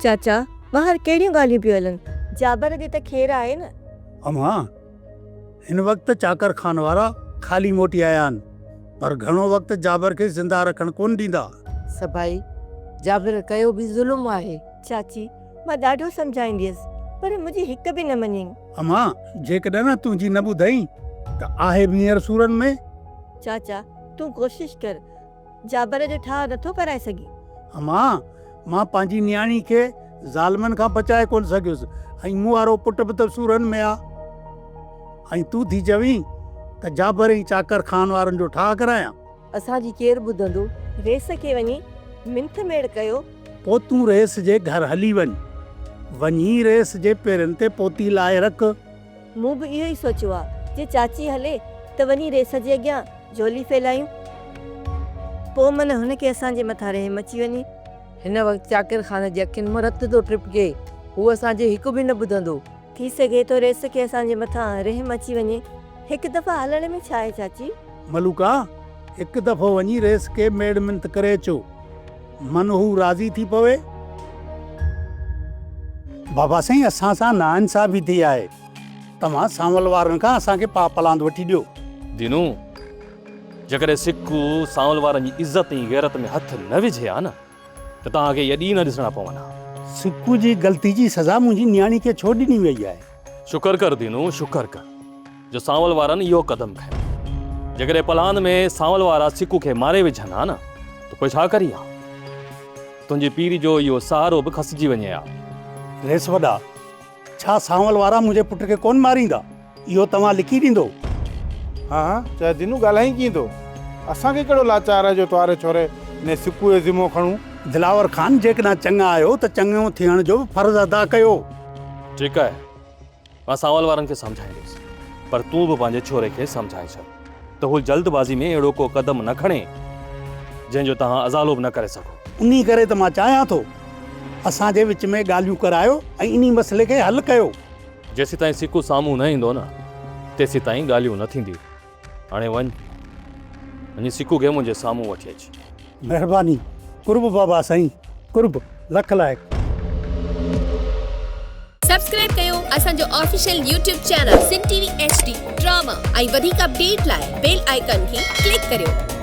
चाचा ॿाहिरि कहिड़ियूं ॻाल्हियूं पियूं हलनि? जाबर जी त खेर आहे न। अम्मा हिन वक़्तु चाकर खान वारा ख़ाली मोटी आया आहिनि, पर घणो वक़्तु जाबर खे ज़िंदा रखण कोन ॾींदा। सभाई जाबिर कयो बि ज़ुल्म आहे। चाची मां ॾाढो सम्झाईंदी हुयसि, पर मुंहिंजी हिकु बि न मञी। अम्मा जेकॾहिं न तुंहिंजी न ॿुधई त आहे बि हींअर सूरनि में। चाचा तूं कोशिश कर, जाबर जो ठाह नथो कराए सघी। अम्मा मां पंहिंजी न्याणी खे ज़ालमनि खां बचाए कोन सघियुसि, ऐं मूं वारो पुट बि त सूरनि में आहे। ऐं तूं थी चवीं त जाबर ऐं चाकर खान वारनि जो ठाह करायां। असांजी केरु ॿुधंदो? रेस खे वञी मिंथ मेड़ कयो। पोइ तूं रेस जे घर हली वञी रेस जे पेरनि ते पोती लाए रख। मूं बि इहो ई सोचियो आहे, जे चाची हले त वञी रेस जे अॻियां झोली फैलायूं, पोइ मन हुनखे असांजे मथां रहम अची वञे। हिन वक़्तु चाकिर खान जे अखियुनि मां रत थो टपिके, हू असांजे हिकु बि न ॿुधंदो। थी सघे तो रेस खे असांजे मथां रहम अची वञे। हिकु दफ़ा हलण में छा आहे चाची? मलूका हिकु दफ़ो वञी रेस खे मेड़ मिंत करे अचो, मन हू राज़ी थी पवे। बाबा साईं असां सां नाइंसाफ़ी थी आहे, तव्हां सांवल वारनि खां असांखे पापलांद वठी ॾियो। दीनू जेकॾहिं सिक्कू सांवल वारनि जी इज़त ऐं गैरत में हथ न विझे हा न त तव्हांखे यॾी न ॾिसणा पवंदा। सिक्कू जी ग़लती जी सज़ा मुंहिंजी न्याणी खे छो ॾिनी वई आहे? शुक्र कर दीनू, शुक्र कर जो सांवल वारनि इहो क़दम खयो। जेकॾहिं पलान में सांवल वारा सिक्कू खे मारे विझनि हा न त पोइ छा करी हा? तुंहिंजी पीरी जो इहो सहारो बि खसिजी वञे हा। रेस वॾा, छा सांवल वारा मुंहिंजे पुट खे कोन मारींदा? इहो तव्हां लिखी ॾींदो? हाँ चाहे दिनू ॻाल्हाई कीअं थो? असांखे कहिड़ो लाचार आहे जो तवारे छोरे ने सिक्कू जो ज़िमो खणूं? दिलावर खान जेकॾहिं चङा आहियो त चङो थियण जो फर्ज़ अदा कयो। ठीकु आहे, मां सांवल वारनि खे सम्झाईंदुसि, पर तूं बि पंहिंजे छोरे खे सम्झाए छॾ त हू जल्दबाज़ी में अहिड़ो को क़दम न खणे जंहिंजो तव्हां अज़ालो बि न करे सघो। उन्ही करे त मां चाहियां थो असांजे विच में ॻाल्हियूं करायो ऐं इन मसइले खे हल कयो। जेसीं ताईं सिक्कू साम्हूं न ईंदो न तेसीं ताईं ॻाल्हियूं न थींदियूं। हाणे वञी सिक्कू खे मुंहिंजे साम्हूं वठी अच। महिरबानी। कुर्ब बाबा साईं, कुर्ब लख लाइक़। सब्सक्राइब कयो असांजो official YouTube channel Singh TV HD drama ऐं वधीक अपडेट लाइ बेल आइकन खे क्लिक करियो।